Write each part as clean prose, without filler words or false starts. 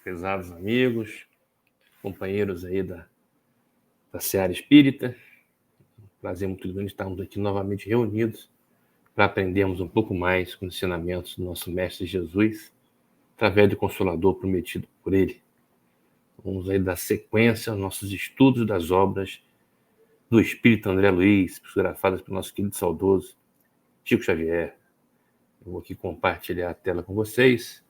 Prezados amigos, companheiros aí da Seara Espírita. Prazer muito grande estarmos aqui novamente reunidos para aprendermos um pouco mais com os ensinamentos do nosso Mestre Jesus, através do Consolador prometido por Ele. Vamos aí dar sequência aos nossos estudos das obras do Espírito André Luiz, psicografadas pelo nosso querido saudoso Chico Xavier. Eu vou aqui compartilhar a tela com vocês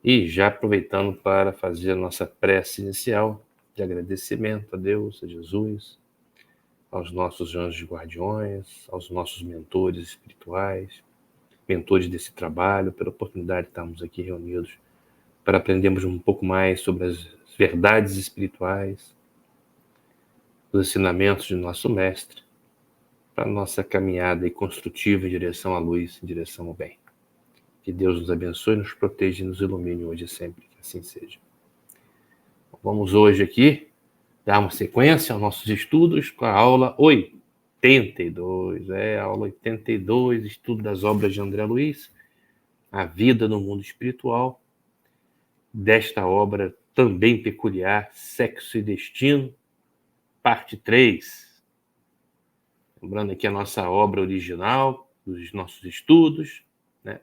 e já aproveitando para fazer a nossa prece inicial de agradecimento a Deus, a Jesus, aos nossos anjos guardiões, aos nossos mentores espirituais, mentores desse trabalho, pela oportunidade de estarmos aqui reunidos para aprendermos um pouco mais sobre as verdades espirituais, os ensinamentos de nosso Mestre, para a nossa caminhada construtiva em direção à luz, em direção ao bem. Que Deus nos abençoe, nos proteja e nos ilumine hoje e sempre, que assim seja. Vamos hoje aqui dar uma sequência aos nossos estudos com a aula 82. A aula 82, estudo das obras de André Luiz, A Vida no Mundo Espiritual, desta obra também peculiar, Sexo e Destino, parte 3. Lembrando aqui a nossa obra original, dos nossos estudos, né?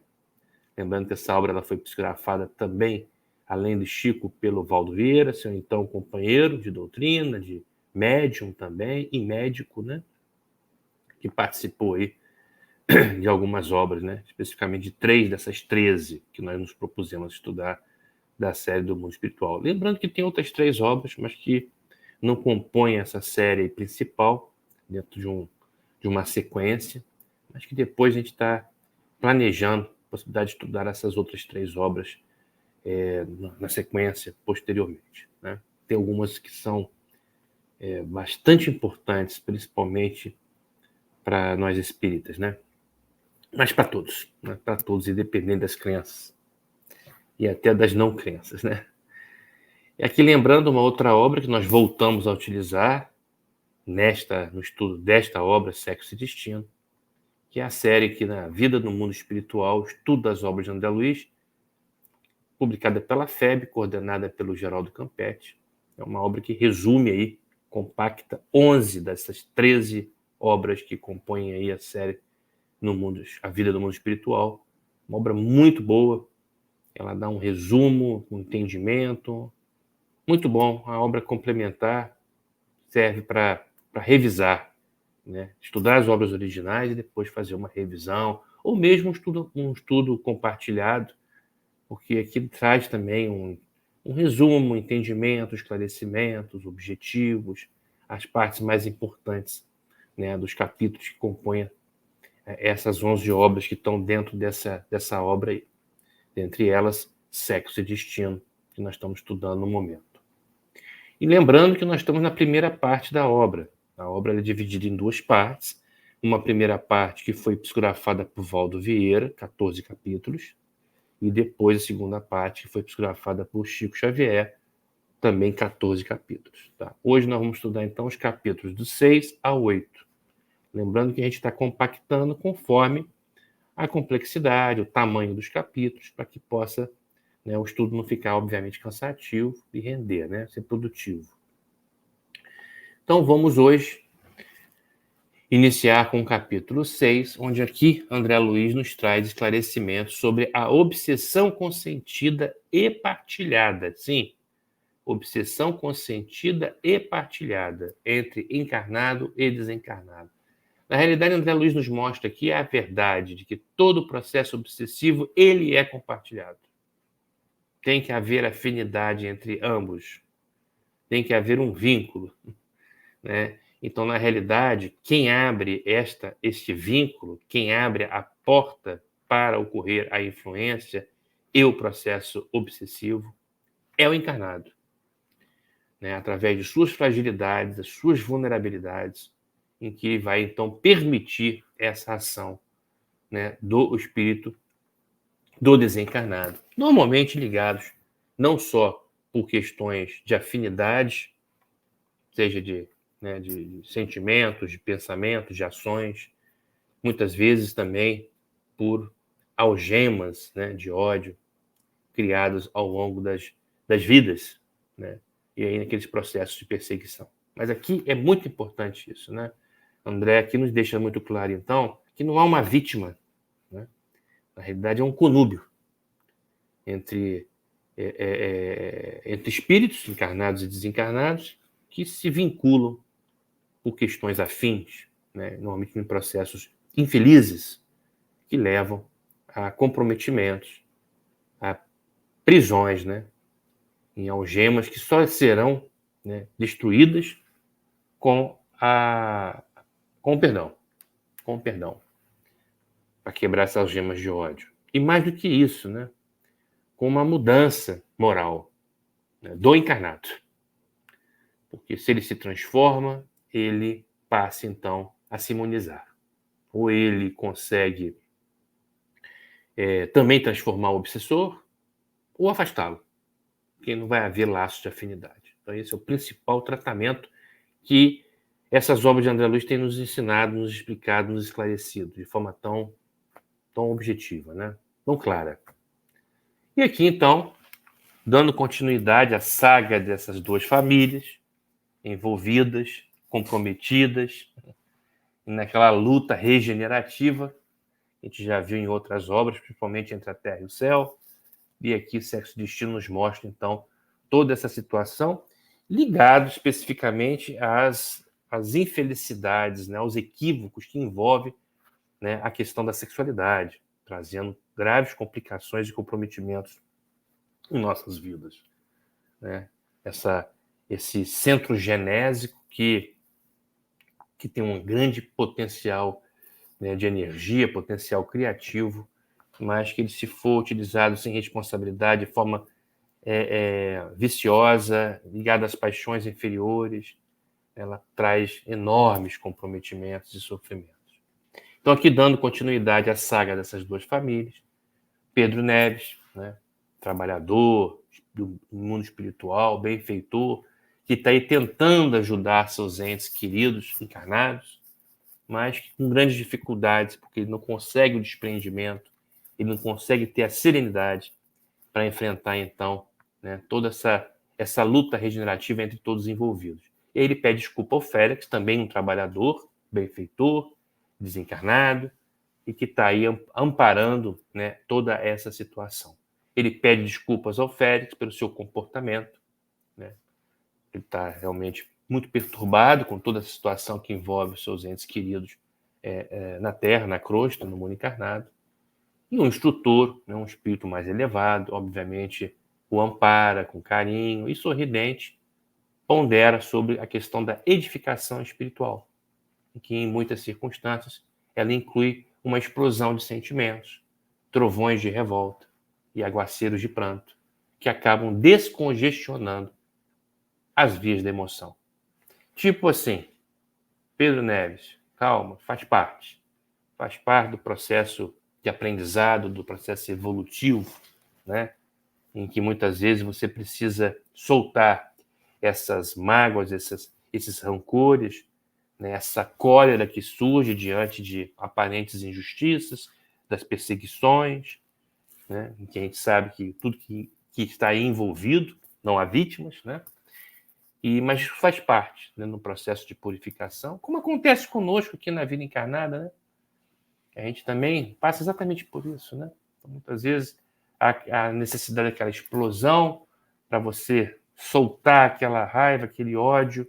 Lembrando que essa obra ela foi psicografada também, além do Chico, pelo Valdo Vieira, seu então companheiro de doutrina, de médium também, e médico, né? Que participou aí de algumas obras, né? Especificamente de 3 dessas 13 que nós nos propusemos estudar da série do Mundo Espiritual. Lembrando que tem outras 3 obras, mas que não compõem essa série principal, dentro de uma sequência, mas que depois a gente está planejando a possibilidade de estudar essas outras 3 obras na sequência, posteriormente, né? Tem algumas que são bastante importantes, principalmente para nós espíritas, né? Mas para todos, né? Para todos, independente das crenças e até das não crenças, né? E aqui lembrando uma outra obra que nós voltamos a utilizar no estudo desta obra, Sexo e Destino, que é a série que na Vida no Mundo Espiritual, estudo das obras de André Luiz, publicada pela FEB, coordenada pelo Geraldo Campetti. É uma obra que resume aí, compacta 11 dessas 13 obras que compõem aí a série A Vida do Mundo Espiritual. Uma obra muito boa, ela dá um resumo, um entendimento, muito bom. A obra complementar serve para revisar, né? Estudar as obras originais e depois fazer uma revisão, ou mesmo um estudo compartilhado, porque aqui traz também um resumo, um entendimento, esclarecimentos, objetivos, as partes mais importantes, né, dos capítulos que compõem essas 11 obras que estão dentro dessa obra aí. Dentre elas, Sexo e Destino, que nós estamos estudando no momento. E lembrando que nós estamos na primeira parte da obra. A obra é dividida em 2 partes. Uma primeira parte que foi psicografada por Valdo Vieira, 14 capítulos, e depois a segunda parte que foi psicografada por Chico Xavier, também 14 capítulos. Tá? Hoje nós vamos estudar então os capítulos do 6 ao 8. Lembrando que a gente está compactando conforme a complexidade, o tamanho dos capítulos, para que possa, né, o estudo não ficar, obviamente, cansativo e render, né, ser produtivo. Então, vamos hoje iniciar com o capítulo 6, onde aqui André Luiz nos traz esclarecimentos sobre a obsessão consentida e partilhada. Sim, obsessão consentida e partilhada entre encarnado e desencarnado. Na realidade, André Luiz nos mostra aqui a verdade de que todo o processo obsessivo ele é compartilhado. Tem que haver afinidade entre ambos. Tem que haver um vínculo, né? Então, na realidade, quem abre este vínculo, quem abre a porta para ocorrer a influência e o processo obsessivo é o encarnado, né? Através de suas fragilidades, das suas vulnerabilidades, em que vai, então, permitir essa ação, né, do espírito do desencarnado. Normalmente ligados não só por questões de afinidade, seja de sentimentos, de pensamentos, de ações, muitas vezes também por algemas, né, de ódio criadas ao longo das das vidas, né? E aí naqueles processos de perseguição. Mas aqui é muito importante isso, né? André aqui nos deixa muito claro, então, que não há uma vítima, né? Na realidade, é um conúbio entre espíritos encarnados e desencarnados que se vinculam por questões afins, né? Normalmente em processos infelizes que levam a comprometimentos, a prisões, né? Em algemas que só serão, né, destruídas com com o perdão, para quebrar essas algemas de ódio. E mais do que isso, né? Com uma mudança moral, né, do encarnado. Porque se ele se transforma, ele passa então a se imunizar. Ou ele consegue também transformar o obsessor, ou afastá-lo, porque não vai haver laços de afinidade. Então esse é o principal tratamento que essas obras de André Luiz têm nos ensinado, nos explicado, nos esclarecido, de forma tão objetiva, né? Tão clara. E aqui, então, dando continuidade à saga dessas duas famílias, envolvidas, comprometidas, naquela luta regenerativa, a gente já viu em outras obras, principalmente Entre a Terra e o Céu, e aqui Sexo e Destino nos mostra, então, toda essa situação, ligado especificamente às infelicidades, né, aos equívocos que envolvem, né, a questão da sexualidade, trazendo graves complicações e comprometimentos em nossas vidas, né? Esse centro genésico que tem um grande potencial, né, de energia, potencial criativo, mas que ele, se for utilizado sem responsabilidade, de forma viciosa, ligada às paixões inferiores, ela traz enormes comprometimentos e sofrimentos. Então, aqui dando continuidade à saga dessas duas famílias, Pedro Neves, né, trabalhador do mundo espiritual, benfeitor, que está aí tentando ajudar seus entes queridos, encarnados, mas com grandes dificuldades, porque ele não consegue o desprendimento, ele não consegue ter a serenidade para enfrentar, então, né, toda essa luta regenerativa entre todos os envolvidos. E aí ele pede desculpa ao Félix, também um trabalhador, benfeitor, desencarnado, e que está aí amparando, né, toda essa situação. Ele pede desculpas ao Félix pelo seu comportamento, né? Ele está realmente muito perturbado com toda a situação que envolve os seus entes queridos na Terra, na crosta, no mundo encarnado. E um instrutor, né, um espírito mais elevado, obviamente, o ampara com carinho e sorridente, pondera sobre a questão da edificação espiritual, em que, em muitas circunstâncias, ela inclui uma explosão de sentimentos, trovões de revolta e aguaceiros de pranto, que acabam descongestionando as vias da emoção. Tipo assim, Pedro Neves, calma, faz parte do processo de aprendizado, do processo evolutivo, né? Em que muitas vezes você precisa soltar essas mágoas, esses rancores, né? Essa cólera que surge diante de aparentes injustiças, das perseguições, né? Em que a gente sabe que tudo que está aí envolvido, não há vítimas, né? Mas isso faz parte, né, no processo de purificação, como acontece conosco aqui na vida encarnada, né? A gente também passa exatamente por isso, né? Então, muitas vezes a necessidade daquela explosão para você soltar aquela raiva, aquele ódio,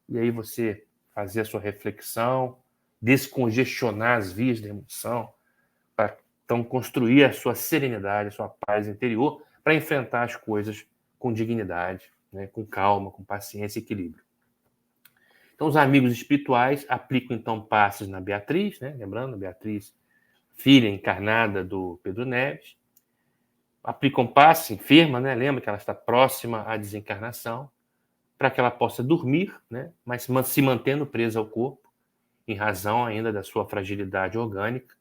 e aí você fazer a sua reflexão, descongestionar as vias da emoção, para então construir a sua serenidade, a sua paz interior, para enfrentar as coisas com dignidade, né? Com calma, com paciência e equilíbrio. Então, os amigos espirituais aplicam, então, passes na Beatriz, né? Lembrando, Beatriz, filha encarnada do Pedro Neves, aplicam passe, enferma, né? Lembra que ela está próxima à desencarnação, para que ela possa dormir, né? Mas se mantendo presa ao corpo, em razão ainda da sua fragilidade orgânica,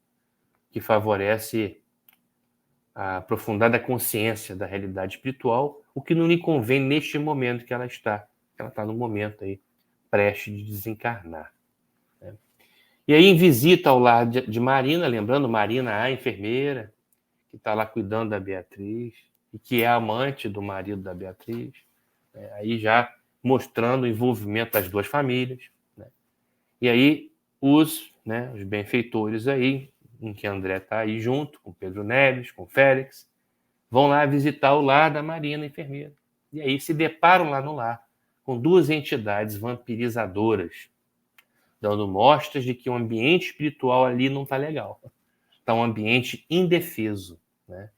que favorece a aprofundada consciência da realidade espiritual, o que não lhe convém neste momento que ela está. Ela está no momento aí, prestes de desencarnar, né? E aí, em visita ao lar de Marina, lembrando, Marina, a enfermeira, que está lá cuidando da Beatriz, e que é amante do marido da Beatriz, aí já mostrando o envolvimento das duas famílias, né? E aí os benfeitores aí, em que André está aí junto com Pedro Neves, com Félix, vão lá visitar o lar da Marina, enfermeira. E aí se deparam lá no lar com duas entidades vampirizadoras, dando mostras de que o ambiente espiritual ali não está legal. Está um ambiente indefeso, né?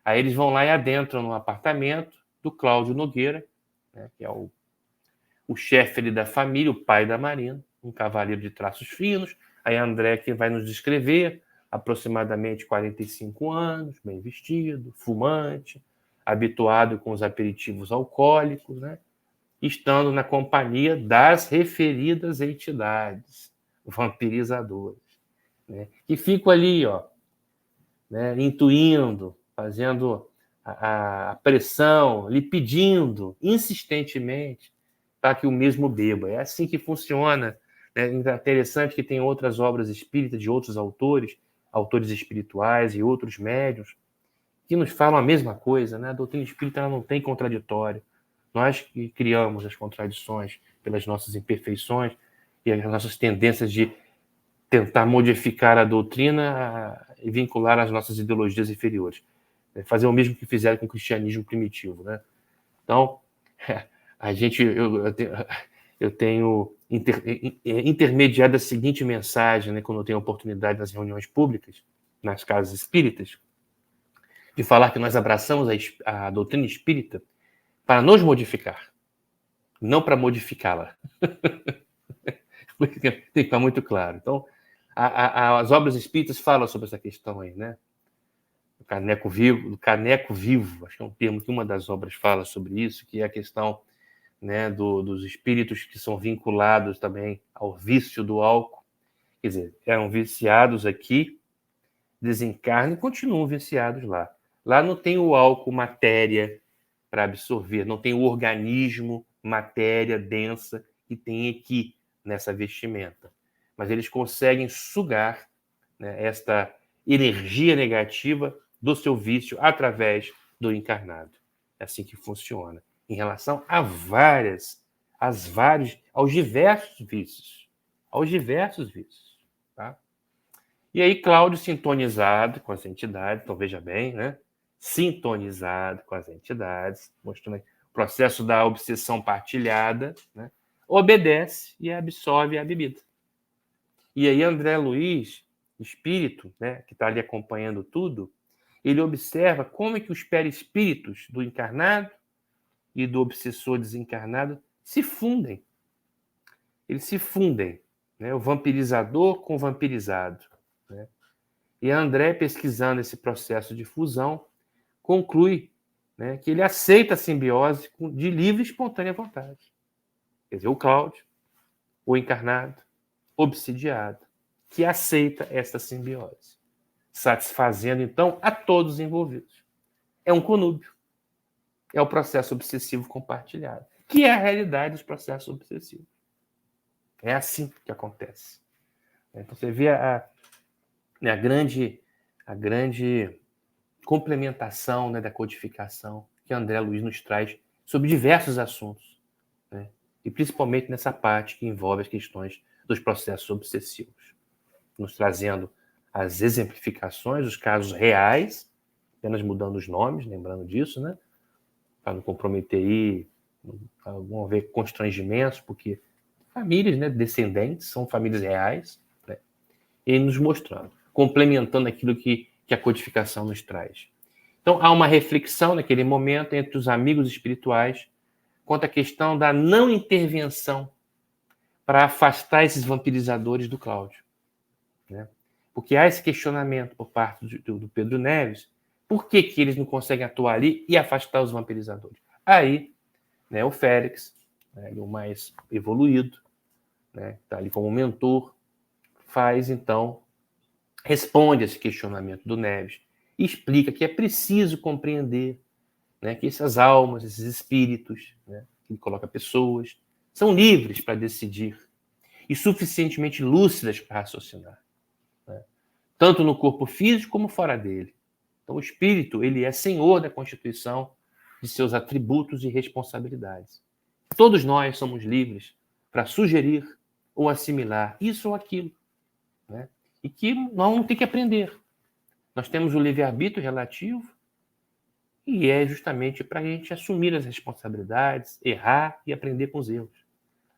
Aí eles vão lá e adentram no apartamento do Cláudio Nogueira, né, que é o chefe ali da família, o pai da Marina, um cavaleiro de traços finos. Aí André que vai nos descrever, aproximadamente 45 anos, bem vestido, fumante, habituado com os aperitivos alcoólicos, né? Estando na companhia das referidas entidades vampirizadoras, né? Que ficam ali, ó, né, intuindo, fazendo a pressão, lhe pedindo insistentemente para que o mesmo beba. É assim que funciona. É interessante que tem outras obras espíritas de outros autores espirituais e outros médiuns, que nos falam a mesma coisa, né? A doutrina espírita ela não tem contraditório. Nós que criamos as contradições pelas nossas imperfeições e as nossas tendências de tentar modificar a doutrina e vincular às nossas ideologias inferiores. Fazer o mesmo que fizeram com o cristianismo primitivo, né? Então, eu tenho intermediado a seguinte mensagem, né, quando eu tenho oportunidade nas reuniões públicas, nas casas espíritas, de falar que nós abraçamos a doutrina espírita para nos modificar, não para modificá-la. Tem que ficar muito claro. Então, as obras espíritas falam sobre essa questão aí, né? O caneco vivo, acho que é um termo que uma das obras fala sobre isso, que é a questão, né, dos espíritos que são vinculados também ao vício do álcool. Quer dizer, eram viciados aqui, desencarnam e continuam viciados lá. Lá não tem o álcool matéria para absorver, não tem o organismo matéria densa que tem aqui nessa vestimenta. Mas eles conseguem sugar, né, esta energia negativa do seu vício através do encarnado. É assim que funciona. Em relação aos diversos vícios. Aos diversos vícios. Tá? E aí, Cláudio, sintonizado com as entidades, então veja bem, né? Sintonizado com as entidades, mostrando o processo da obsessão partilhada, né? Obedece e absorve a bebida. E aí, André Luiz, espírito, né, que está ali acompanhando tudo, ele observa como é que os perispíritos do encarnado e do obsessor desencarnado se fundem. Eles se fundem, né? O vampirizador com o vampirizado, né? E André, pesquisando esse processo de fusão, conclui, né, que ele aceita a simbiose de livre e espontânea vontade. Quer dizer, o Cláudio, o encarnado, obsidiado, que aceita esta simbiose, satisfazendo, então, a todos os envolvidos. É um conúbio. É o processo obsessivo compartilhado, que é a realidade dos processos obsessivos. É assim que acontece. Então, você vê a grande complementação, né, da codificação que André Luiz nos traz sobre diversos assuntos, né? E principalmente nessa parte que envolve as questões dos processos obsessivos, nos trazendo as exemplificações, os casos reais, apenas mudando os nomes, lembrando disso, né? Para não comprometer aí, vão haver constrangimentos, porque famílias, né, descendentes, são famílias reais, né? E nos mostrando, complementando aquilo que a codificação nos traz. Então, há uma reflexão naquele momento entre os amigos espirituais quanto à questão da não intervenção para afastar esses vampirizadores do Cláudio, né? Porque há esse questionamento por parte do Pedro Neves, por que eles não conseguem atuar ali e afastar os vampirizadores? Aí, né, o Félix, né, o mais evoluído, né, está ali como mentor, responde a esse questionamento do Neves e explica que é preciso compreender, né, que essas almas, esses espíritos, né, que ele coloca pessoas, são livres para decidir e suficientemente lúcidas para raciocinar, né, tanto no corpo físico como fora dele. Então, o espírito, ele é senhor da constituição de seus atributos e responsabilidades. Todos nós somos livres para sugerir ou assimilar isso ou aquilo, né? E que nós vamos ter que aprender. Nós temos o livre-arbítrio relativo e é justamente para a gente assumir as responsabilidades, errar e aprender com os erros.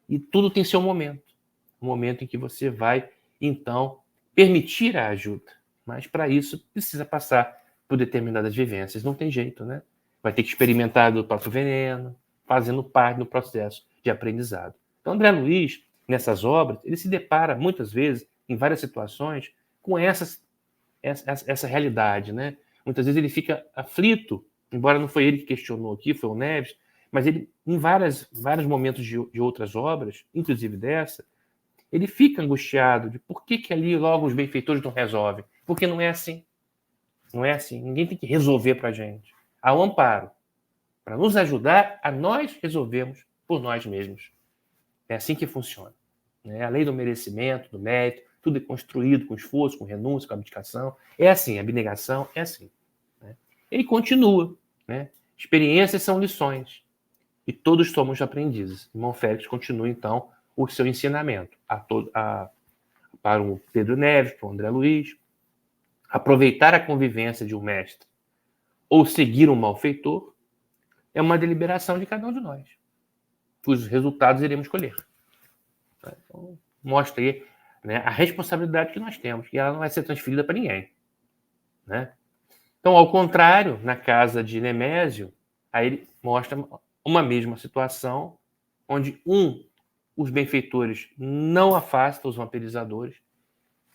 E tudo tem seu momento. Um momento em que você vai, então, permitir a ajuda. Mas, para isso, precisa passar por determinadas vivências. Não tem jeito, né? Vai ter que experimentar do próprio veneno, fazendo parte do processo de aprendizado. Então, André Luiz, nessas obras, ele se depara, muitas vezes, em várias situações, com essa realidade, né? Muitas vezes ele fica aflito, embora não foi ele que questionou aqui, foi o Neves, mas ele, em vários momentos de outras obras, inclusive dessa, ele fica angustiado de por que ali logo os benfeitores não resolvem. Porque não é assim. Não é assim. Ninguém tem que resolver para a gente. Há um amparo para nos ajudar a nós resolvermos por nós mesmos. É assim que funciona. A lei do merecimento, do mérito, tudo é construído com esforço, com renúncia, com abdicação. É assim, a abnegação é assim. Ele continua. Experiências são lições. E todos somos aprendizes. O irmão Félix continua, então, o seu ensinamento para o Pedro Neves, para o André Luiz. Aproveitar a convivência de um mestre ou seguir um malfeitor é uma deliberação de cada um de nós. Os resultados iremos colher. Então, mostra aí, a responsabilidade que nós temos, e ela não vai ser transferida para ninguém. Então, ao contrário, na casa de Nemésio, aí ele mostra uma mesma situação, onde os benfeitores não afastam os vampirizadores,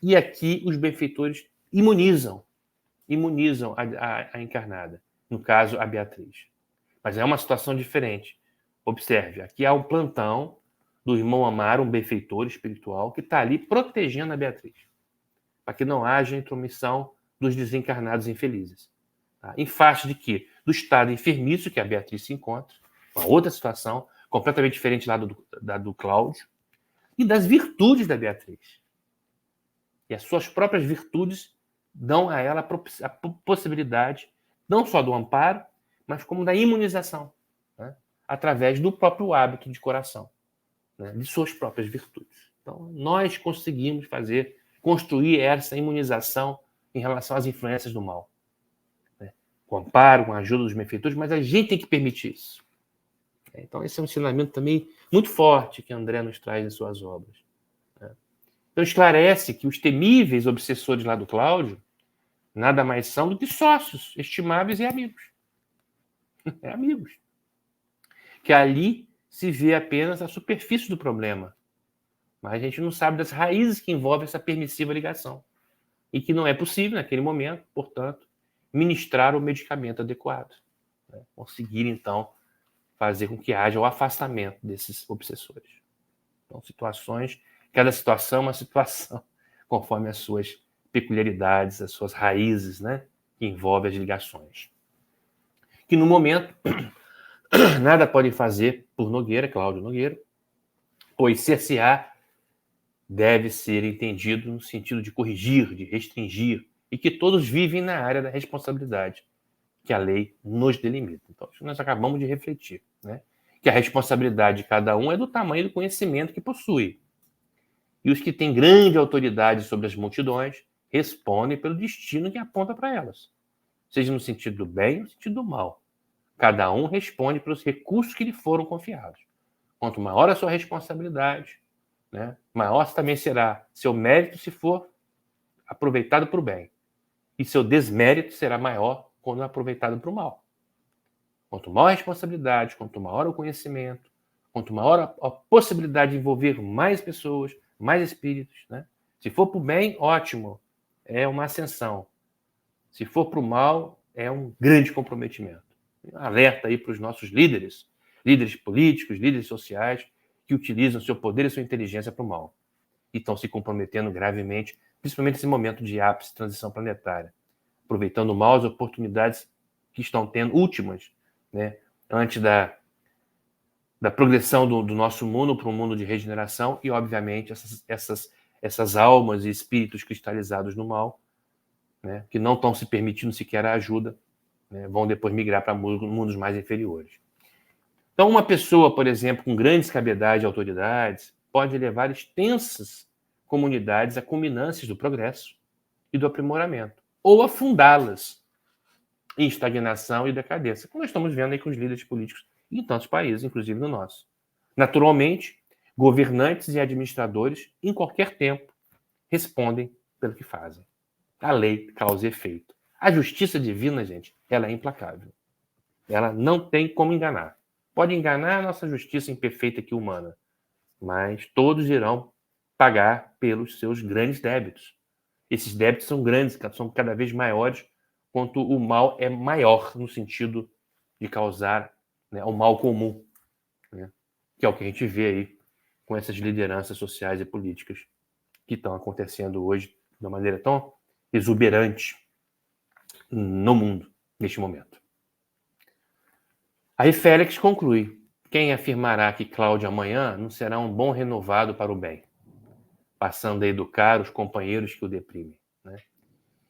e aqui os benfeitores imunizam a encarnada, no caso, a Beatriz. Mas é uma situação diferente. Observe, aqui há um plantão do irmão Amaro, um benfeitor espiritual, que está ali protegendo a Beatriz, para que não haja intromissão dos desencarnados infelizes. Em face de quê? Do estado enfermiço que a Beatriz se encontra, uma outra situação, completamente diferente lá do Cláudio, e das virtudes da Beatriz. E as suas próprias virtudes dão a ela a possibilidade, não só do amparo, mas como da imunização, através do próprio hábito de coração, de suas próprias virtudes. Então, nós conseguimos construir essa imunização em relação às influências do mal. Com amparo, com a ajuda dos benfeitores, mas a gente tem que permitir isso. Então, esse é um ensinamento também muito forte que André nos traz em suas obras. Então, esclarece que os temíveis obsessores lá do Cláudio nada mais são do que sócios estimáveis e amigos. Amigos. Que ali se vê apenas a superfície do problema. Mas a gente não sabe das raízes que envolvem essa permissiva ligação. E que não é possível, naquele momento, portanto, ministrar o medicamento adequado. Conseguir, então, fazer com que haja o afastamento desses obsessores. Então, cada situação é uma situação, conforme as suas peculiaridades, as suas raízes, que envolvem as ligações. Que no momento, nada podem fazer por Cláudio Nogueira, pois CSA deve ser entendido no sentido de corrigir, de restringir, e que todos vivem na área da responsabilidade que a lei nos delimita. Então, isso nós acabamos de refletir, que a responsabilidade de cada um é do tamanho do conhecimento que possui. E os que têm grande autoridade sobre as multidões respondem pelo destino que aponta para elas, seja no sentido do bem ou no sentido do mal. Cada um responde pelos recursos que lhe foram confiados. Quanto maior a sua responsabilidade, maior também será seu mérito se for aproveitado para o bem. E seu desmérito será maior quando aproveitado para o mal. Quanto maior a responsabilidade, quanto maior o conhecimento, quanto maior a possibilidade de envolver mais pessoas, mais espíritos. Se for para o bem, ótimo, é uma ascensão. Se for para o mal, é um grande comprometimento. Alerta aí para os nossos líderes políticos, líderes sociais, que utilizam seu poder e sua inteligência para o mal. E estão se comprometendo gravemente, principalmente nesse momento de ápice, transição planetária. Aproveitando mal as oportunidades que estão tendo, últimas, antes da progressão do nosso mundo para um mundo de regeneração e, obviamente, essas almas e espíritos cristalizados no mal, né, que não estão se permitindo sequer a ajuda, né, vão depois migrar para mundos mais inferiores. Então, uma pessoa, por exemplo, com grandes capacidades de autoridades, pode levar extensas comunidades a culminâncias do progresso e do aprimoramento, ou afundá-las em estagnação e decadência, como nós estamos vendo aí com os líderes políticos em tantos países, inclusive no nosso. Naturalmente, governantes e administradores, em qualquer tempo, respondem pelo que fazem. A lei causa e efeito. A justiça divina, gente, ela é implacável. Ela não tem como enganar. Pode enganar a nossa justiça imperfeita aqui humana, mas todos irão pagar pelos seus grandes débitos. Esses débitos são grandes, são cada vez maiores, quanto o mal é maior no sentido de causar, né, o mal comum, né, que é o que a gente vê aí com essas lideranças sociais e políticas que estão acontecendo hoje de uma maneira tão exuberante no mundo, neste momento. Aí Félix conclui: quem afirmará que Cláudio amanhã não será um bom renovado para o bem, passando a educar os companheiros que o deprimem, né?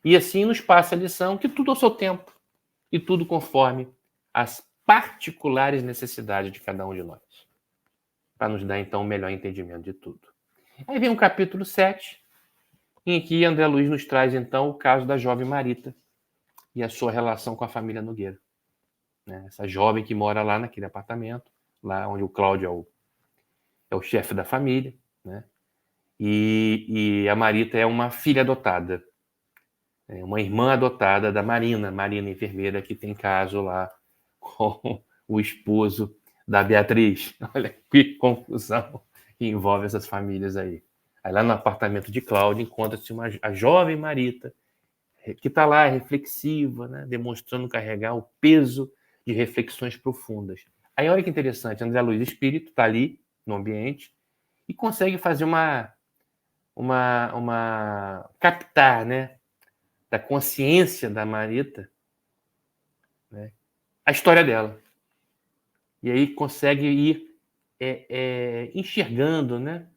E assim nos passa a lição que tudo ao seu tempo e tudo conforme as particulares necessidades de cada um de nós, para nos dar então o melhor entendimento de tudo. Aí vem o capítulo 7, em que André Luiz nos traz então o caso da jovem Marita e a sua relação com a família Nogueira, né? Essa jovem que mora lá naquele apartamento, lá onde o Cláudio é o chefe da família, né? E a Marita é uma filha adotada, é uma irmã adotada da Marina enfermeira, que tem caso lá com o esposo da Beatriz. Olha que confusão que envolve essas famílias aí. Aí lá no apartamento de Cláudio encontra-se a jovem Marita, que está lá reflexiva, né, demonstrando carregar o peso de reflexões profundas. Aí olha que interessante, André Luiz Espírito está ali no ambiente e consegue fazer uma captar, né, da consciência da Marita, né, a história dela. E aí consegue ir enxergando, né,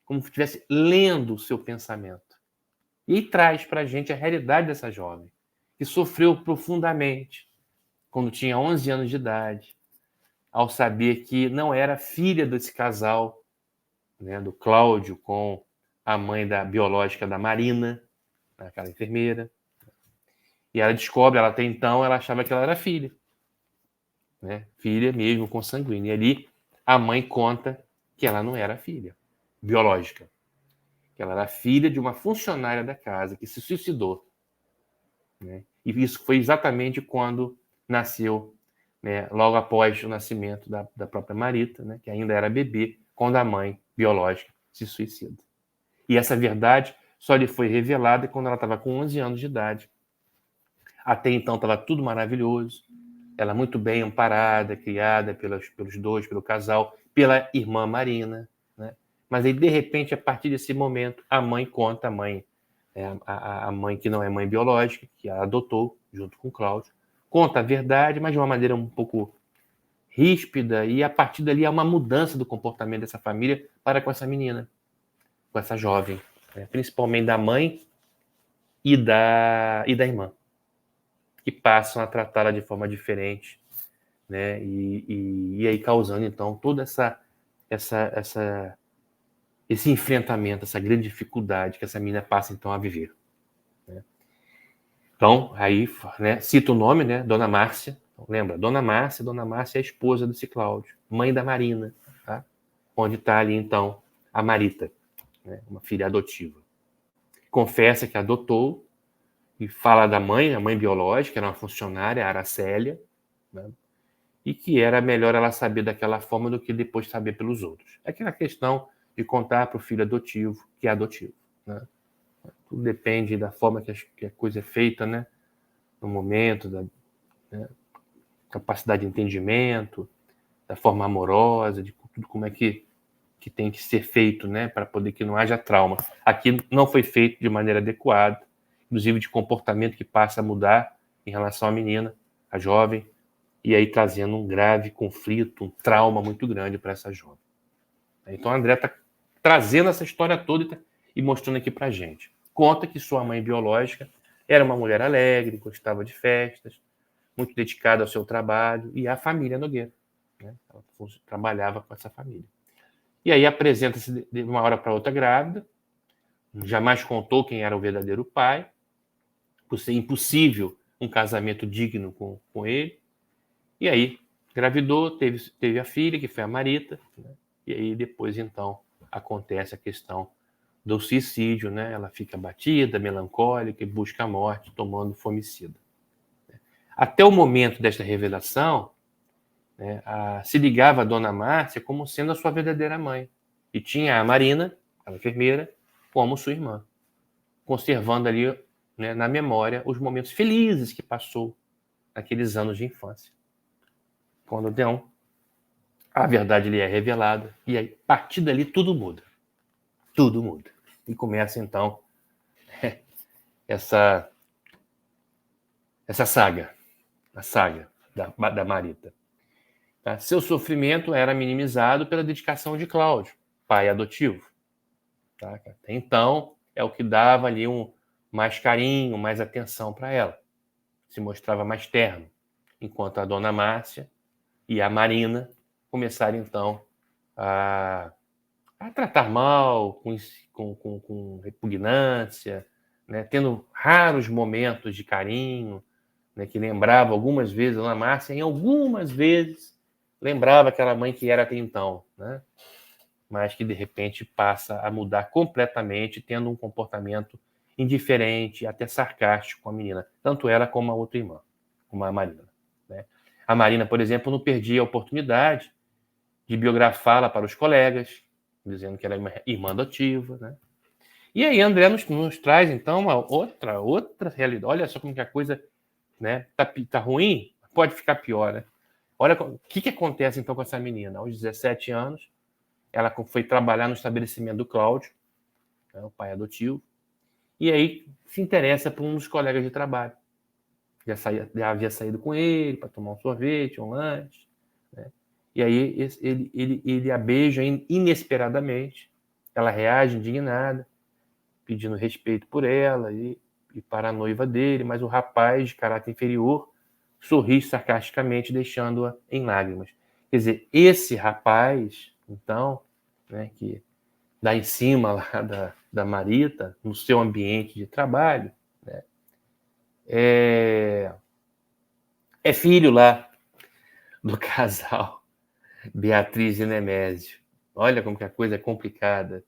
como se estivesse lendo o seu pensamento. E traz para a gente a realidade dessa jovem, que sofreu profundamente quando tinha 11 anos de idade, ao saber que não era filha desse casal, né, do Cláudio com a mãe biológica da Marina, aquela enfermeira. E ela descobre, ela até então, ela achava que ela era filha, né? Filha mesmo, consanguínea. E ali a mãe conta que ela não era filha biológica, que ela era filha de uma funcionária da casa que se suicidou, né? E isso foi exatamente quando nasceu, né, logo após o nascimento da própria Marita, né, que ainda era bebê, quando a mãe biológica se suicida. E essa verdade só lhe foi revelada quando ela estava com 11 anos de idade. Até então estava tudo maravilhoso, ela muito bem amparada, criada pelos dois, pelo casal, pela irmã Marina, né? Mas aí, de repente, a partir desse momento, a mãe conta, a mãe que não é mãe biológica, que a adotou junto com o Cláudio, conta a verdade, mas de uma maneira um pouco ríspida, e a partir dali há uma mudança do comportamento dessa família para com essa menina, com essa jovem, né? Principalmente da mãe e da irmã, que passam a tratá-la de forma diferente, né? E aí causando então toda esse enfrentamento, essa grande dificuldade que essa menina passa então a viver, né? Então aí, né, cita o nome, né, Dona Márcia. Então, lembra, Dona Márcia é a esposa desse Cláudio, mãe da Marina, tá? Onde está ali então a Marita, né, uma filha adotiva. Confessa que adotou e fala da mãe, a mãe biológica, era uma funcionária, a Aracélia, né? E que era melhor ela saber daquela forma do que depois saber pelos outros. É aquela questão de contar para o filho adotivo que é adotivo, né? Tudo depende da forma que a coisa é feita, né? No momento, né, capacidade de entendimento, da forma amorosa, de tudo como é que tem que ser feito, né? Para poder que não haja trauma. Aqui não foi feito de maneira adequada, inclusive de comportamento que passa a mudar em relação à menina, a jovem, e aí trazendo um grave conflito, um trauma muito grande para essa jovem. Então a André está trazendo essa história toda e mostrando aqui para a gente. Conta que sua mãe biológica Era uma mulher alegre, gostava de festas, muito dedicada ao seu trabalho e à família Nogueira, né? Ela trabalhava com essa família. E aí apresenta-se de uma hora para outra grávida, jamais contou quem era o verdadeiro pai, por ser impossível um casamento digno com ele. E aí engravidou, teve a filha, que foi a Marita, né? E aí depois, então, acontece a questão do suicídio, né? Ela fica abatida, melancólica e busca a morte, tomando fomicida. Até o momento desta revelação, né, se ligava a Dona Márcia como sendo a sua verdadeira mãe. E tinha a Marina, a enfermeira, como sua irmã, conservando ali, né, na memória os momentos felizes que passou naqueles anos de infância. Quando então a verdade lhe é revelada, e aí, a partir dali, tudo muda. Tudo muda. E começa, então, essa saga, a saga da Marita. Tá? Seu sofrimento era minimizado pela dedicação de Cláudio, pai adotivo. Tá? Até então, é o que dava ali mais carinho, mais atenção para ela. Se mostrava mais terno. Enquanto a dona Márcia e a Marina começaram, então, a tratar mal, com repugnância, né? Tendo raros momentos de carinho, né? Que lembrava algumas vezes a dona Márcia, em algumas vezes lembrava aquela mãe que era até então, né? Mas que de repente passa a mudar completamente, tendo um comportamento indiferente, até sarcástico com a menina, tanto ela como a outra irmã, como a Marina, né? A Marina, por exemplo, não perdia a oportunidade de biografá-la para os colegas, dizendo que ela é uma irmã adotiva, né? E aí André nos traz, então, uma outra realidade. Olha só como que a coisa, né, tá ruim, pode ficar pior, né? Olha o que acontece, então, com essa menina. Aos 17 anos, ela foi trabalhar no estabelecimento do Cláudio, né, o pai adotivo, e aí se interessa por um dos colegas de trabalho. Já havia saído com ele para tomar um sorvete, um lanche, né? E aí ele a beija inesperadamente, ela reage indignada, pedindo respeito por ela e para a noiva dele, mas o rapaz de caráter inferior sorri sarcasticamente, deixando-a em lágrimas. Quer dizer, esse rapaz, então, né, que dá em cima lá da Marita, no seu ambiente de trabalho, né, é filho lá do casal Beatriz e Nemésio. Olha como que a coisa é complicada.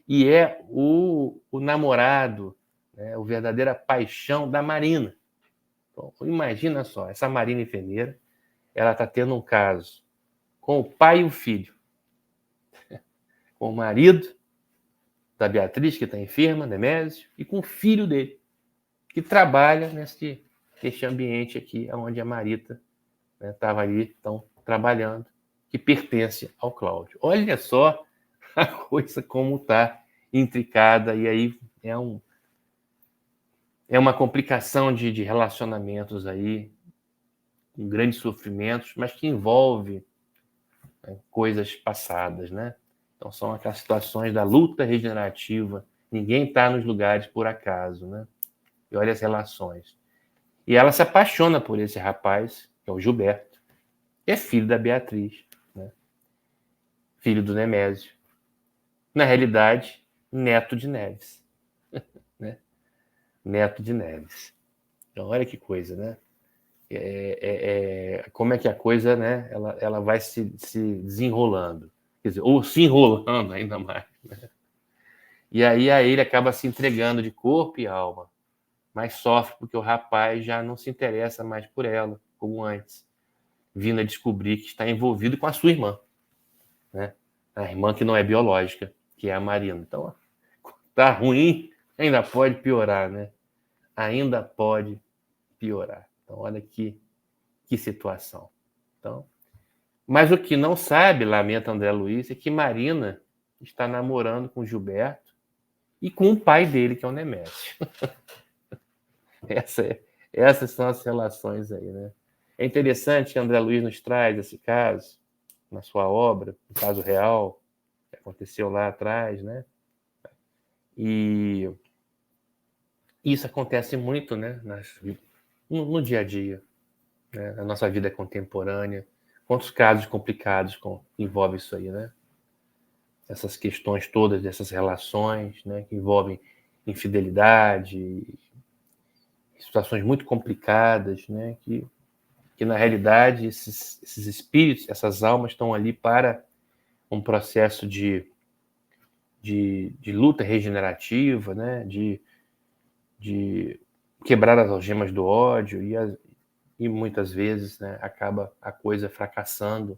E é o namorado, né, a verdadeira paixão da Marina. Então, imagina só, essa Marina enfermeira, ela está tendo um caso com o pai e o filho, com o marido da Beatriz, que está enferma, Nemésio, e com o filho dele, que trabalha neste ambiente aqui, onde a Marita estava, né, ali, então, trabalhando, que pertence ao Cláudio. Olha só a coisa como está intricada, e aí é uma complicação de relacionamentos aí, com grandes sofrimentos, mas que envolve, né, coisas passadas, né? Então são aquelas situações da luta regenerativa. Ninguém está nos lugares por acaso, né? E olha as relações. E ela se apaixona por esse rapaz, que é o Gilberto, que é filho da Beatriz, né? Filho do Nemésio. Na realidade, neto de Neves, né? Neto de Neves. Então, olha que coisa, né? Como é que a coisa, né? Ela vai se desenrolando, quer dizer, ou se enrolando ainda mais, né? E aí ele acaba se entregando de corpo e alma, mas sofre porque o rapaz já não se interessa mais por ela, como antes, vindo a descobrir que está envolvido com a sua irmã, né? A irmã que não é biológica, que é a Marina. Então, tá ruim, ainda pode piorar, né? Ainda pode piorar. Então, olha que situação. Então, mas o que não sabe, lamenta André Luiz, é que Marina está namorando com Gilberto e com o pai dele, que é o Nemésio. Essas são as relações aí, né? É interessante que André Luiz nos traz esse caso na sua obra, um caso real que aconteceu lá atrás, né? E Isso acontece muito, né, no dia a dia, né, na nossa vida contemporânea. Quantos casos complicados envolvem isso aí, né? Essas questões todas dessas relações, né, que envolvem infidelidade, situações muito complicadas, né, que na realidade esses espíritos, essas almas estão ali para um processo de luta regenerativa, né, de quebrar as algemas do ódio e muitas vezes, né, acaba a coisa fracassando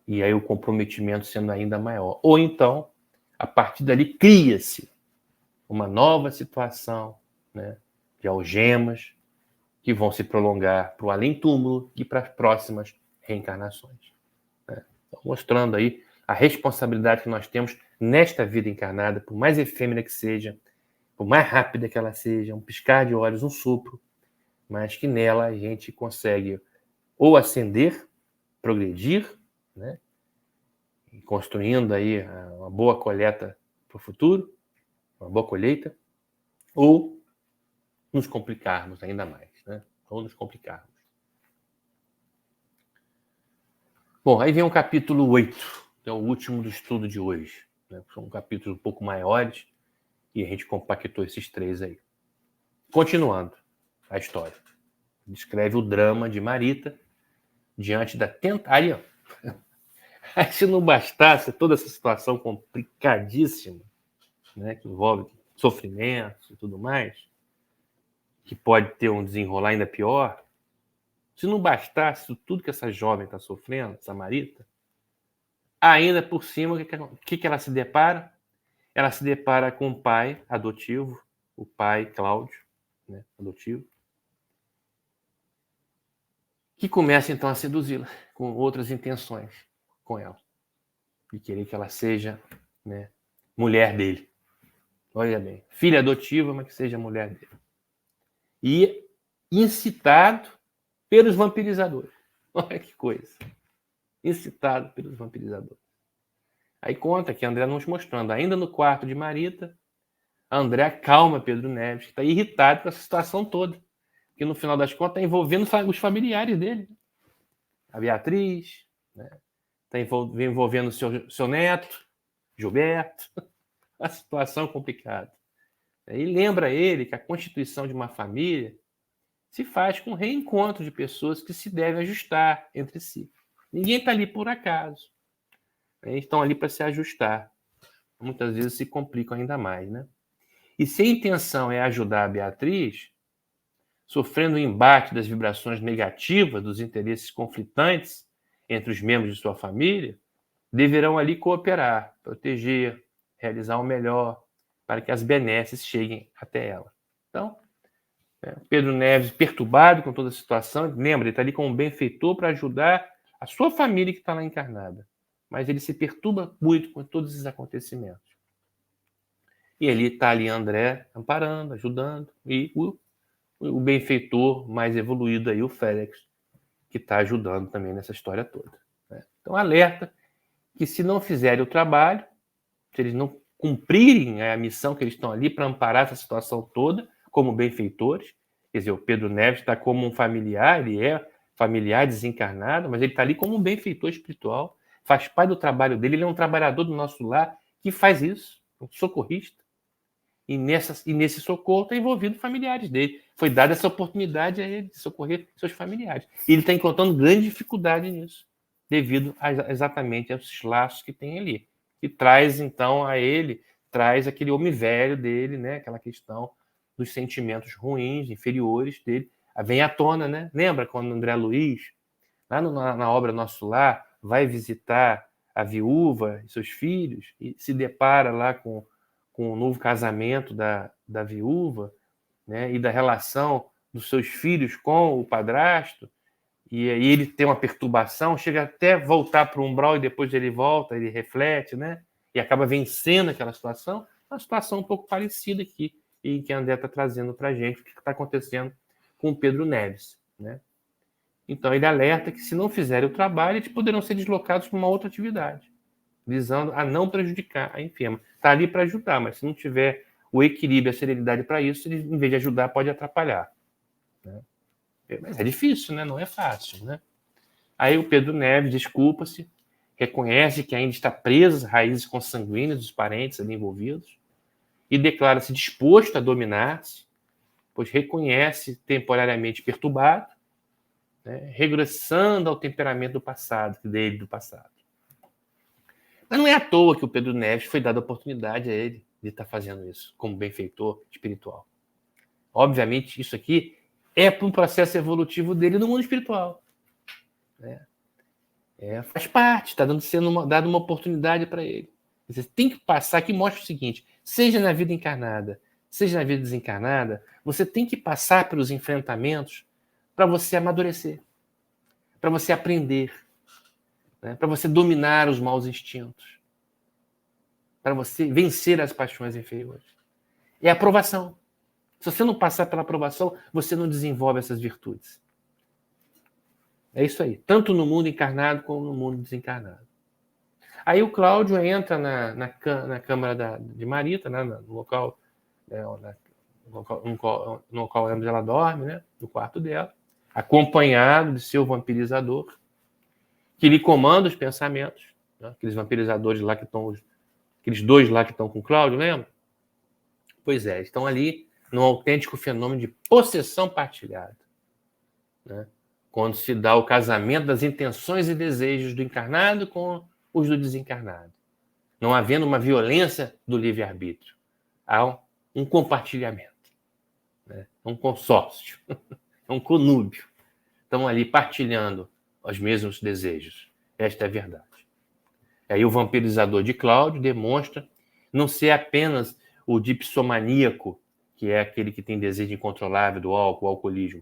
e aí o comprometimento sendo ainda maior. Ou então, a partir dali, cria-se uma nova situação, né, de algemas que vão se prolongar para o além-túmulo e para as próximas reencarnações. Né? Então, mostrando aí a responsabilidade que nós temos nesta vida encarnada, por mais efêmera que seja, por mais rápida que ela seja, um piscar de olhos, um sopro, mas que nela a gente consegue ou ascender, progredir, né? Construindo aí uma boa colheita para o futuro, uma boa colheita, ou nos complicarmos ainda mais, né? Ou nos complicarmos. Bom, aí vem o capítulo 8, que é o último do estudo de hoje. Né? São capítulos um pouco maiores e a gente compactou esses 3 aí. Continuando a história. Descreve o drama de Marita diante da tentativa. Aí, se não bastasse toda essa situação complicadíssima, né, que envolve sofrimento e tudo mais, que pode ter um desenrolar ainda pior, se não bastasse tudo que essa jovem está sofrendo, essa Marita, ainda por cima, o que ela se depara? Ela se depara com o pai adotivo, o pai Cláudio, né, adotivo, que começa então a seduzi-la com outras intenções com ela, de querer que ela seja, né, mulher dele. Olha bem, filha adotiva, mas que seja mulher dele. E incitado pelos vampirizadores. Olha que coisa. Incitado pelos vampirizadores. Aí conta que André nos mostrando, ainda no quarto de Marita, André calma Pedro Neves, que está irritado com essa situação toda. Que no final das contas está envolvendo os familiares dele. A Beatriz, né? Está envolvendo o seu neto, Gilberto. A situação complicada. E lembra ele que a constituição de uma família se faz com reencontro de pessoas que se devem ajustar entre si. Ninguém está ali por acaso. Eles estão ali para se ajustar. Muitas vezes se complicam ainda mais, né? E se a intenção é ajudar a Beatriz, sofrendo o embate das vibrações negativas dos interesses conflitantes entre os membros de sua família, deverão ali cooperar, proteger, realizar o melhor para que as benesses cheguem até ela. Então, Pedro Neves, perturbado com toda a situação, lembra, ele está ali como benfeitor para ajudar a sua família que está lá encarnada. Mas ele se perturba muito com todos esses acontecimentos. E ele está ali, André, amparando, ajudando, e o benfeitor mais evoluído aí, o Félix, que está ajudando também nessa história toda. Né? Então, alerta que se não fizerem o trabalho, se eles não cumprirem a missão que eles estão ali para amparar essa situação toda, como benfeitores, quer dizer, o Pedro Neves está como um familiar, ele é familiar desencarnado, mas ele está ali como um benfeitor espiritual, faz parte do trabalho dele, ele é um trabalhador do nosso lar que faz isso, um socorrista. E nesse socorro está envolvido familiares dele. Foi dada essa oportunidade a ele de socorrer seus familiares. E ele está encontrando grande dificuldade nisso, devido exatamente aos laços que tem ali. E traz, então, a ele, traz aquele homem velho dele, né? Aquela questão dos sentimentos ruins, inferiores dele. Vem à tona, né? Lembra quando André Luiz, lá na obra Nosso Lar, vai visitar a viúva e seus filhos e se depara lá com o novo casamento da viúva, né, e da relação dos seus filhos com o padrasto, e aí ele tem uma perturbação, chega até voltar para o umbral e depois ele volta, ele reflete, né, e acaba vencendo aquela situação. Uma situação um pouco parecida aqui, e que a André está trazendo para a gente, o que está acontecendo com o Pedro Neves. Né? Então ele alerta que se não fizerem o trabalho, eles poderão ser deslocados para uma outra atividade, visando a não prejudicar a enferma. Está ali para ajudar, mas se não tiver o equilíbrio e a serenidade para isso, ele, em vez de ajudar, pode atrapalhar. Né? Mas é difícil, né? Não é fácil. Né? Aí o Pedro Neves desculpa-se, reconhece que ainda está preso às raízes consanguíneas dos parentes ali envolvidos e declara-se disposto a dominar-se, pois reconhece temporariamente perturbado, né, regressando ao temperamento do passado, dele do passado. Mas não é à toa que o Pedro Neves foi dada a oportunidade a ele de estar fazendo isso, como benfeitor espiritual. Obviamente, isso aqui é para um processo evolutivo dele no mundo espiritual. Né? Faz parte, está sendo dada uma oportunidade para ele. Você tem que passar, que mostra o seguinte, seja na vida encarnada, seja na vida desencarnada, você tem que passar pelos enfrentamentos para você amadurecer, para você aprender, né? Para você dominar os maus instintos, para você vencer as paixões inferiores. É a aprovação. Se você não passar pela aprovação, você não desenvolve essas virtudes. É isso aí, tanto no mundo encarnado como no mundo desencarnado. Aí o Cláudio entra na câmara de Marita, né, no local, no local onde ela dorme, né, no quarto dela, acompanhado de seu vampirizador, que lhe comanda os pensamentos, né, aqueles vampirizadores lá que estão, aqueles dois lá que estão com o Cláudio, lembra? Pois é, estão ali num autêntico fenômeno de possessão partilhada, né? Quando se dá o casamento das intenções e desejos do encarnado com os do desencarnado. Não havendo uma violência do livre-arbítrio. Há um compartilhamento, né? Um consórcio, é um conúbio. Estão ali partilhando os mesmos desejos. Esta é a verdade. E aí o vampirizador de Cláudio demonstra não ser apenas o dipsomaníaco, que é aquele que tem desejo incontrolável do álcool, o alcoolismo,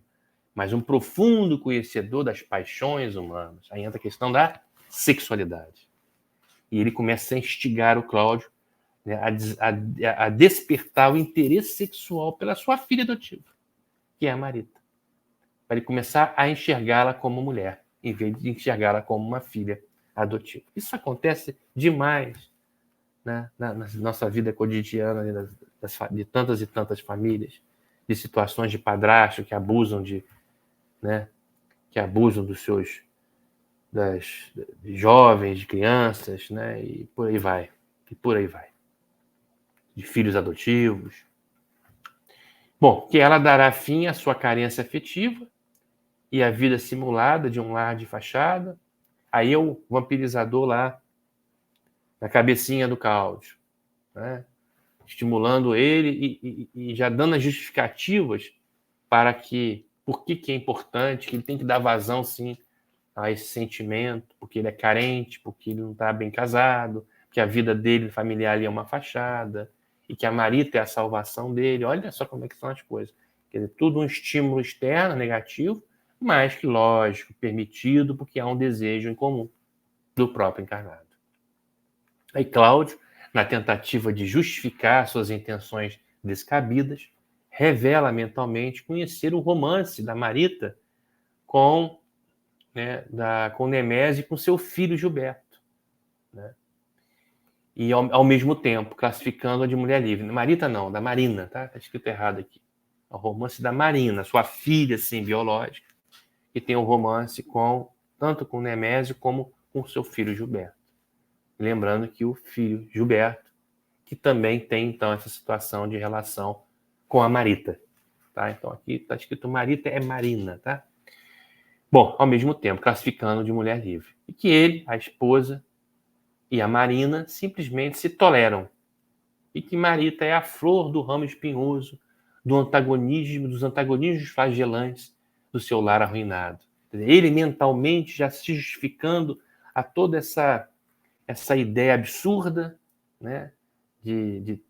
mas um profundo conhecedor das paixões humanas. Aí entra a questão da sexualidade. E ele começa a instigar o Cláudio, né, a despertar o interesse sexual pela sua filha adotiva, que é a Marita. Para ele começar a enxergá-la como mulher, em vez de enxergá-la como uma filha adotiva. Isso acontece demais, né, na nossa vida cotidiana, né, de tantas e tantas famílias, de situações de padrasto que abusam dos seus de jovens, de crianças, né, e por aí vai, de filhos adotivos. Bom, que ela dará fim à sua carência afetiva e à vida simulada de um lar de fachada. Aí é o vampirizador lá na cabecinha do Cláudio, né, estimulando ele e já dando as justificativas para por que é importante, que ele tem que dar vazão, sim, a esse sentimento, porque ele é carente, porque ele não está bem casado, que a vida dele familiar ali é uma fachada, e que a Marita é a salvação dele. Olha só como é que são as coisas. Quer dizer, tudo um estímulo externo, negativo, mas que, lógico, permitido, porque há um desejo em comum do próprio encarnado. Aí Cláudio, na tentativa de justificar suas intenções descabidas, revela mentalmente conhecer o romance da Marita com Nemésio e com seu filho Gilberto, né? E ao mesmo tempo classificando-a de mulher livre. Marita não, da Marina, tá? Está escrito errado aqui. É o romance da Marina, sua filha, sim, biológica, que tem um romance tanto com Nemésio como com seu filho Gilberto. Lembrando que o filho Gilberto, que também tem, então, essa situação de relação com a Marita, tá? Então aqui está escrito Marita, é Marina, tá? Bom, ao mesmo tempo, classificando de mulher livre. E que ele, a esposa e a Marina simplesmente se toleram. E que Marita é a flor do ramo espinhoso dos antagonismos flagelantes do seu lar arruinado. Ele mentalmente já se justificando a toda essa ideia absurda, né, de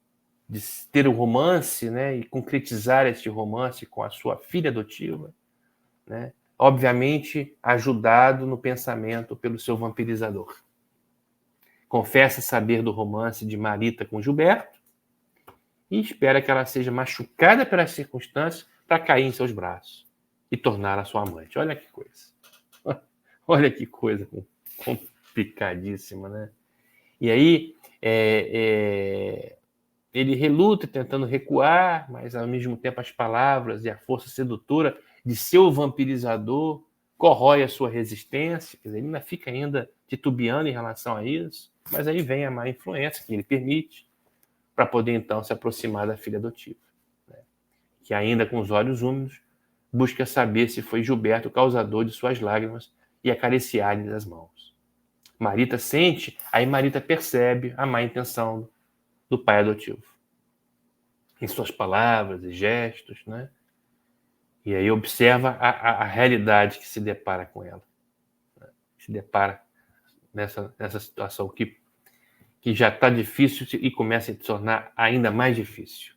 ter um romance, né, e concretizar este romance com a sua filha adotiva, né, obviamente ajudado no pensamento pelo seu vampirizador. Confessa saber do romance de Marita com Gilberto e espera que ela seja machucada pelas circunstâncias para cair em seus braços e torná-la sua amante. Olha que coisa. Olha que coisa complicadíssima, né? E aí, ele reluta tentando recuar, mas ao mesmo tempo as palavras e a força sedutora de seu vampirizador corrói a sua resistência. Quer dizer, ele ainda fica titubeando em relação a isso, mas aí vem a má influência que ele permite para poder então se aproximar da filha adotiva, né? Que ainda com os olhos úmidos busca saber se foi Gilberto o causador de suas lágrimas e acariciar-lhe as mãos. Marita sente, aí Marita percebe a má intenção do pai adotivo em suas palavras e gestos, né? E aí observa a realidade que se depara com ela, né? Se depara nessa situação que já está difícil e começa a se tornar ainda mais difícil,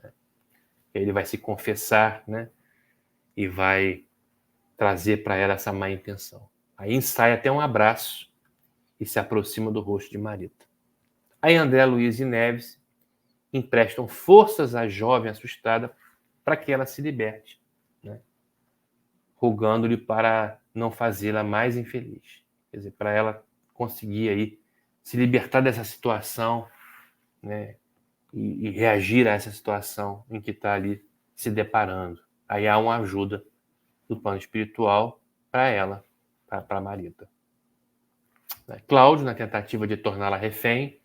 né? E aí ele vai se confessar, né? E vai trazer para ela essa má intenção. Aí ensaia até um abraço e se aproxima do rosto de Marita. Aí André Luiz e Neves emprestam forças à jovem assustada para que ela se liberte, né? Rogando-lhe para não fazê-la mais infeliz. Quer dizer, para ela conseguir aí se libertar dessa situação, né? E reagir a essa situação em que está ali se deparando. Aí há uma ajuda do plano espiritual para ela, para Marita. Cláudio, na tentativa de torná-la refém,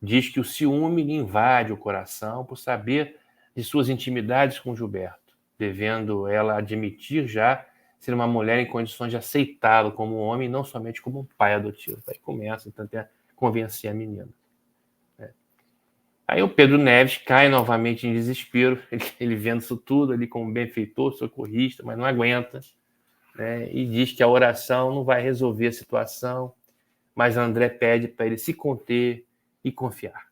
diz que o ciúme lhe invade o coração por saber de suas intimidades com Gilberto, devendo ela admitir já ser uma mulher em condições de aceitá-lo como um homem, não somente como um pai adotivo. Aí começa então, a convencer a menina. Aí o Pedro Neves cai novamente em desespero, ele vendo isso tudo ali como benfeitor, socorrista, mas não aguenta, né? E diz que a oração não vai resolver a situação, mas André pede para ele se conter e confiar.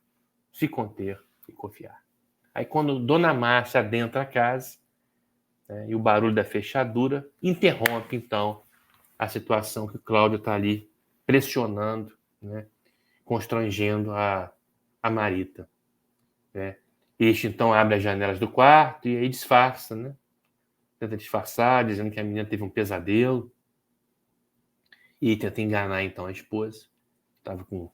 Se conter e confiar. Aí quando Dona Márcia adentra a casa, né, e o barulho da fechadura interrompe, então, a situação que o Cláudio está ali pressionando, né, constrangendo a Marita, né? Este, então, abre as janelas do quarto e aí disfarça, né? Tenta disfarçar, dizendo que a menina teve um pesadelo e tenta enganar, então, a esposa. Estava com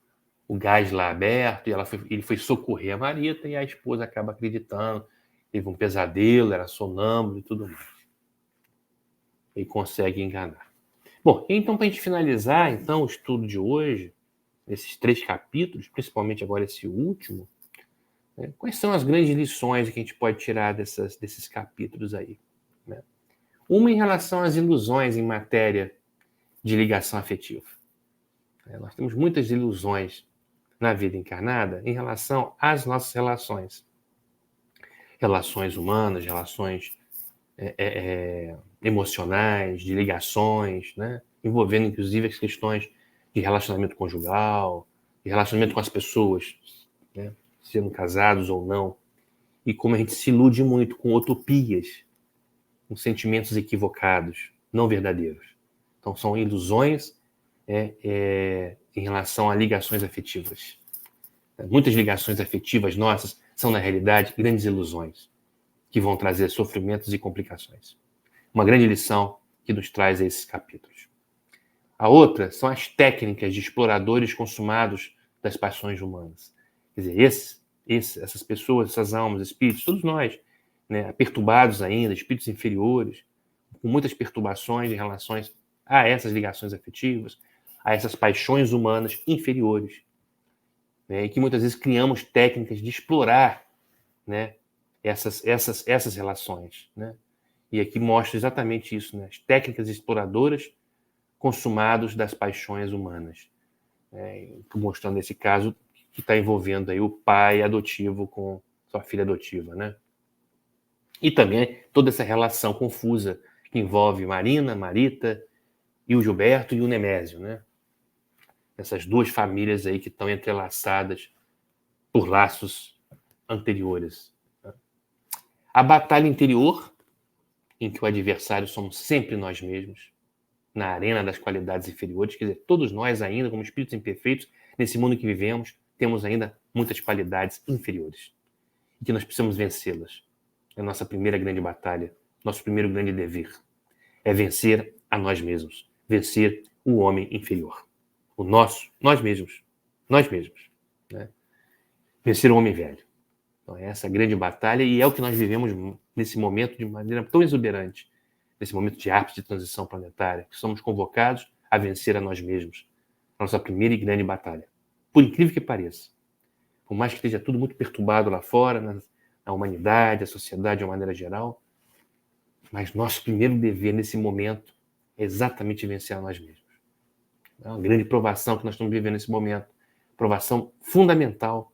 o gás lá aberto e ele foi socorrer a Marita e a esposa acaba acreditando, teve um pesadelo, era sonâmbulo e tudo mais. E consegue enganar. Bom, então para a gente finalizar então o estudo de hoje, esses 3 capítulos, principalmente agora esse último, né, quais são as grandes lições que a gente pode tirar desses capítulos aí? Né? Uma em relação às ilusões em matéria de ligação afetiva. Nós temos muitas ilusões na vida encarnada em relação às nossas relações. Relações humanas, relações emocionais, de ligações, né? Envolvendo inclusive as questões de relacionamento conjugal, de relacionamento com as pessoas, né? Sendo casados ou não. E como a gente se ilude muito com utopias, com sentimentos equivocados, não verdadeiros. Então são ilusões em relação a ligações afetivas. Muitas ligações afetivas nossas são, na realidade, grandes ilusões que vão trazer sofrimentos e complicações. Uma grande lição que nos traz esses capítulos. A outra são as técnicas de exploradores consumados das paixões humanas. Quer dizer, essas pessoas, essas almas, espíritos, todos nós, né, perturbados ainda, espíritos inferiores, com muitas perturbações em relação a essas ligações afetivas, a essas paixões humanas inferiores, né, e que muitas vezes criamos técnicas de explorar, né, essas relações, né? E aqui mostra exatamente isso, né? As técnicas exploradoras consumados das paixões humanas, né? Mostrando esse caso que está envolvendo aí o pai adotivo com sua filha adotiva, né? E também toda essa relação confusa que envolve Marina, Marita e o Gilberto e o Nemésio, né? Essas duas famílias aí que estão entrelaçadas por laços anteriores. A batalha interior, em que o adversário somos sempre nós mesmos, na arena das qualidades inferiores, quer dizer, todos nós ainda, como espíritos imperfeitos, nesse mundo que vivemos, temos ainda muitas qualidades inferiores, e que nós precisamos vencê-las. É a nossa primeira grande batalha, nosso primeiro grande dever, é vencer a nós mesmos, vencer o homem inferior, o nosso, nós mesmos, né? vencer o homem velho. Então, é essa grande batalha e é o que nós vivemos nesse momento de maneira tão exuberante, nesse momento de ápice de transição planetária, que somos convocados a vencer a nós mesmos, a nossa primeira e grande batalha. Por incrível que pareça, por mais que esteja tudo muito perturbado lá fora, na humanidade, a sociedade de uma maneira geral, mas nosso primeiro dever nesse momento é exatamente vencer a nós mesmos. É uma grande provação que nós estamos vivendo nesse momento, provação fundamental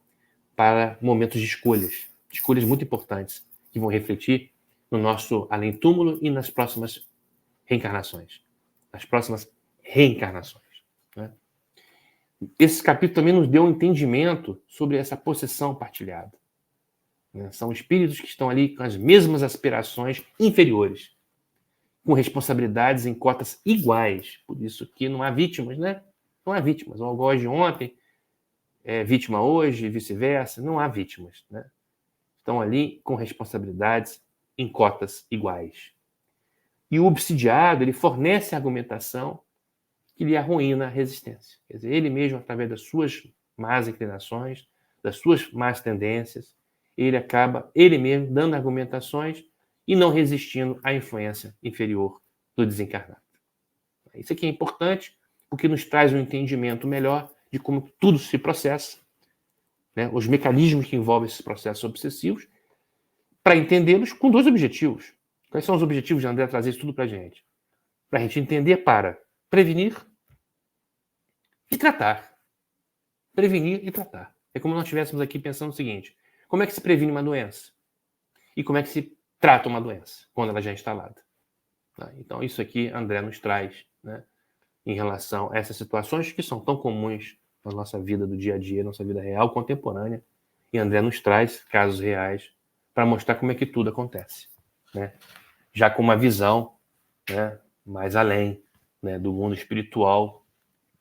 para momentos de escolhas muito importantes, que vão refletir no nosso além-túmulo e nas próximas reencarnações. Né? Esse capítulo também nos deu um entendimento sobre essa possessão partilhada. Né? São espíritos que estão ali com as mesmas aspirações inferiores, com responsabilidades em cotas iguais. Por isso que não há vítimas, né? Não há vítimas. O algoz de ontem é vítima hoje e vice-versa. Não há vítimas, né? Estão ali com responsabilidades em cotas iguais. E o obsidiado, ele fornece a argumentação que lhe arruína a resistência. Quer dizer, ele mesmo, através das suas más inclinações, das suas más tendências, ele acaba, ele mesmo, dando argumentações e não resistindo à influência inferior do desencarnado. Isso aqui é importante, porque nos traz um entendimento melhor de como tudo se processa, né? Os mecanismos que envolvem esses processos obsessivos, para entendê-los com dois objetivos. Quais são os objetivos de André trazer isso tudo para a gente? Para a gente entender para prevenir e tratar. Prevenir e tratar. É como nós estivéssemos aqui pensando o seguinte: como é que se previne uma doença? E como é que se trata uma doença quando ela já é instalada? Então, isso aqui André nos traz, né, em relação a essas situações que são tão comuns na nossa vida do dia a dia, nossa vida real, contemporânea. E André nos traz casos reais para mostrar como é que tudo acontece, né? Já com uma visão, né, mais além, né, do mundo espiritual,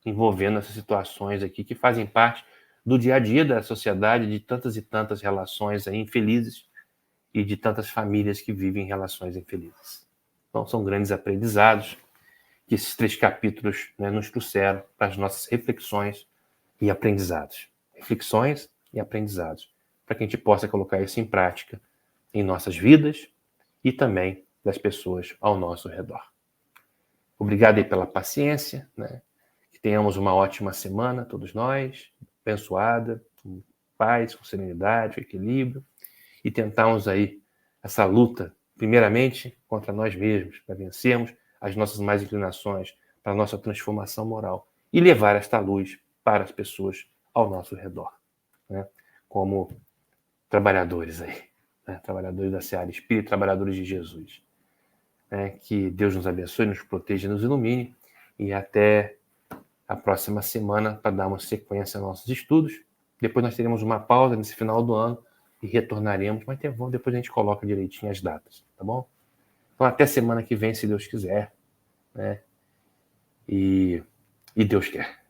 envolvendo essas situações aqui que fazem parte do dia a dia da sociedade, de tantas e tantas relações aí infelizes e de tantas famílias que vivem relações infelizes. Então, são grandes aprendizados que esses 3 capítulos, né, nos trouxeram para as nossas reflexões e aprendizados. Reflexões e aprendizados, para que a gente possa colocar isso em prática em nossas vidas e também das pessoas ao nosso redor. Obrigado aí pela paciência, né? Que tenhamos uma ótima semana, todos nós, abençoada, com paz, com serenidade, com equilíbrio, e tentarmos aí essa luta, primeiramente, contra nós mesmos, para vencermos as nossas más inclinações, para a nossa transformação moral, e levar esta luz para as pessoas ao nosso redor, né? Como trabalhadores aí, né? Trabalhadores da Seara Espírita, trabalhadores de Jesus. Que Deus nos abençoe, nos proteja, nos ilumine, e até a próxima semana para dar uma sequência aos nossos estudos. Depois nós teremos uma pausa nesse final do ano e retornaremos, mas depois a gente coloca direitinho as datas, tá bom? Então até semana que vem, se Deus quiser, né? E Deus quer.